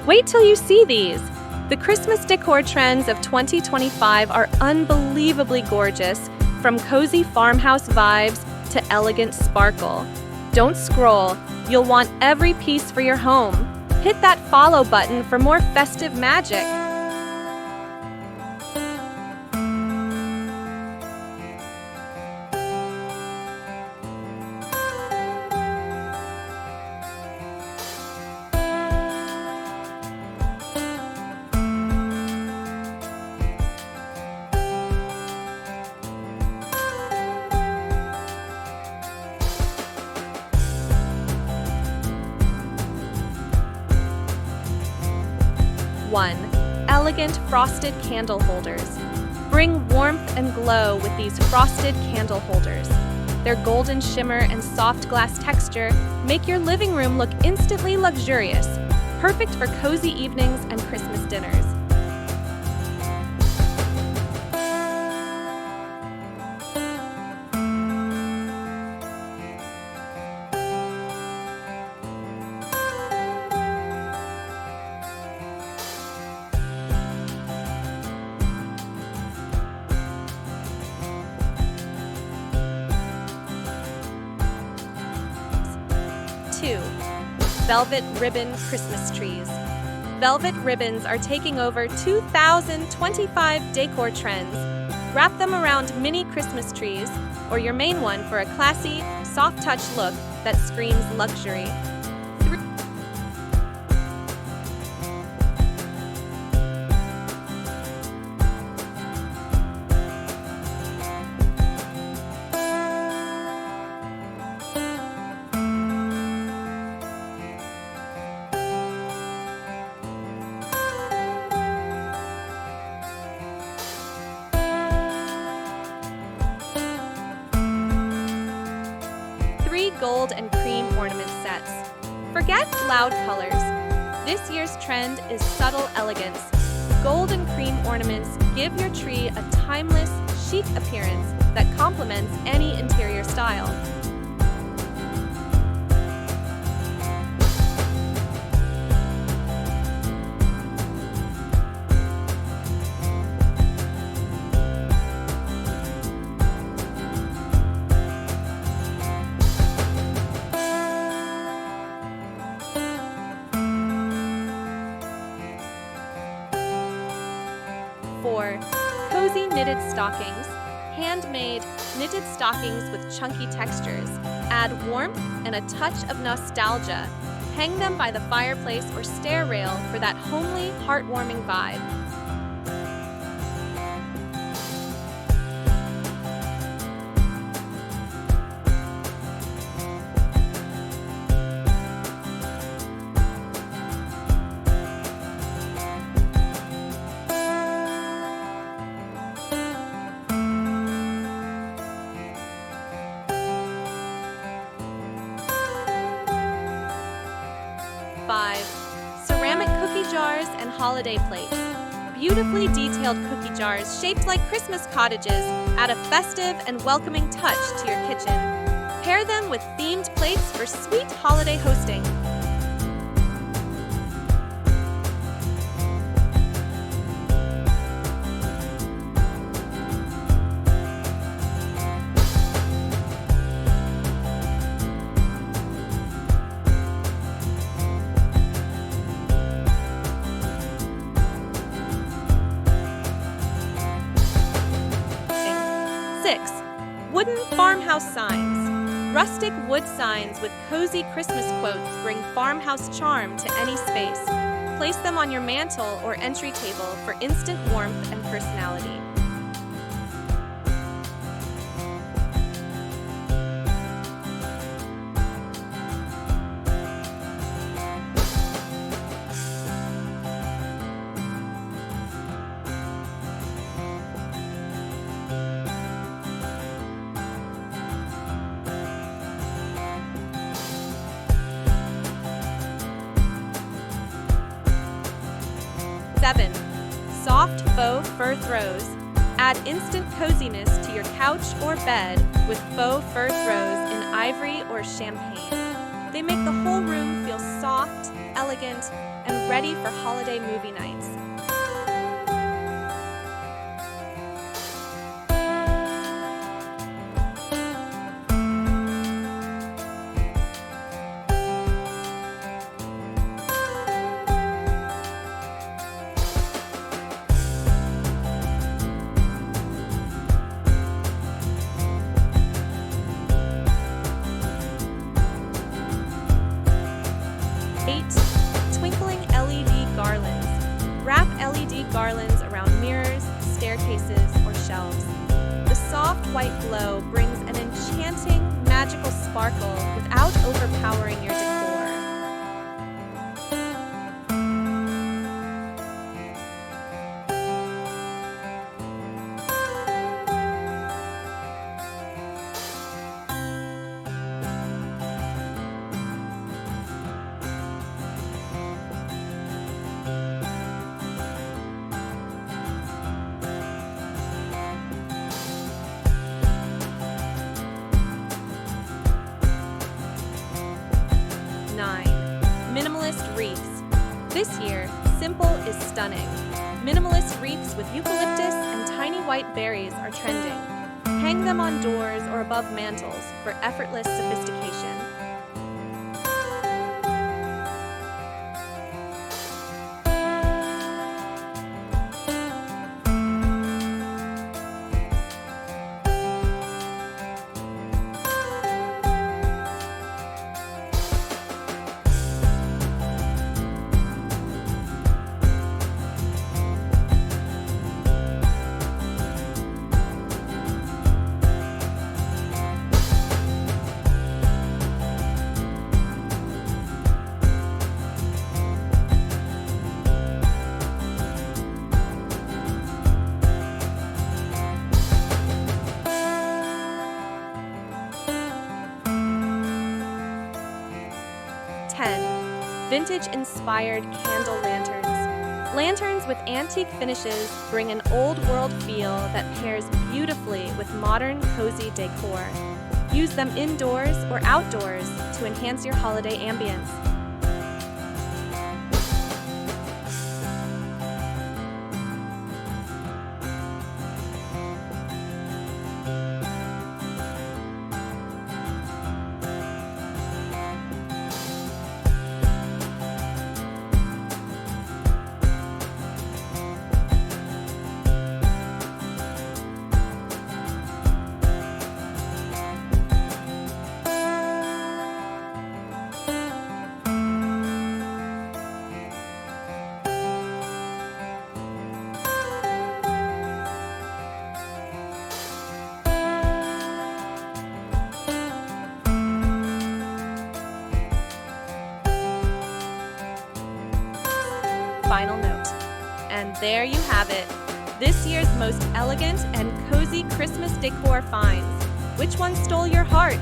Wait till you see these! The Christmas decor trends of 2025 are unbelievably gorgeous, from cozy farmhouse vibes to elegant sparkle. Don't scroll, you'll want every piece for your home. Hit that follow button for more festive magic. One, elegant frosted candle holders. Bring warmth and glow with these frosted candle holders. Their golden shimmer and soft glass texture make your living room look instantly luxurious, perfect for cozy evenings and Christmas dinners. 2. Velvet Ribbon Christmas Trees. Velvet ribbons are taking over 2025 decor trends. Wrap them around mini Christmas trees, or your main one for a classy, soft-touch look that screams luxury. 3 gold and cream ornament sets. Forget loud colors. This year's trend is subtle elegance. Gold and cream ornaments give your tree a timeless, chic appearance that complements any interior style. Cozy knitted stockings. Handmade knitted stockings with chunky textures. Add warmth and a touch of nostalgia. Hang them by the fireplace or stair rail for that homely, heartwarming vibe. Ceramic cookie jars and holiday plates. Beautifully detailed cookie jars shaped like Christmas cottages add a festive and welcoming touch to your kitchen. Pair them with themed plates for sweet holiday hosting. Wooden farmhouse signs. Rustic wood signs with cozy Christmas quotes bring farmhouse charm to any space. Place them on your mantle or entry table for instant warmth and personality. Soft faux fur throws. Add instant coziness to your couch or bed with faux fur throws in ivory or champagne. They make the whole room feel soft soft, elegant, and ready for holiday movie nights. Twinkling LED Garlands. Wrap LED garlands around mirrors, staircases, or shelves. The soft white glow brings an enchanting, magical sparkle without overpowering your decor. 9. Minimalist Wreaths. This year, simple is stunning. Minimalist wreaths with eucalyptus and tiny white berries are trending. Hang them on doors or above mantles for effortless sophistication. Vintage-inspired candle lanterns. Lanterns with antique finishes bring an old-world feel that pairs beautifully with modern, cozy decor. Use them indoors or outdoors to enhance your holiday ambience. Final note. And there you have it, this year's most elegant and cozy Christmas decor finds. Which one stole your heart?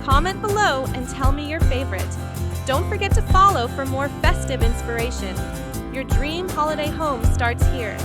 Comment below and tell me your favorite. Don't forget to follow for more festive inspiration. Your dream holiday home starts here.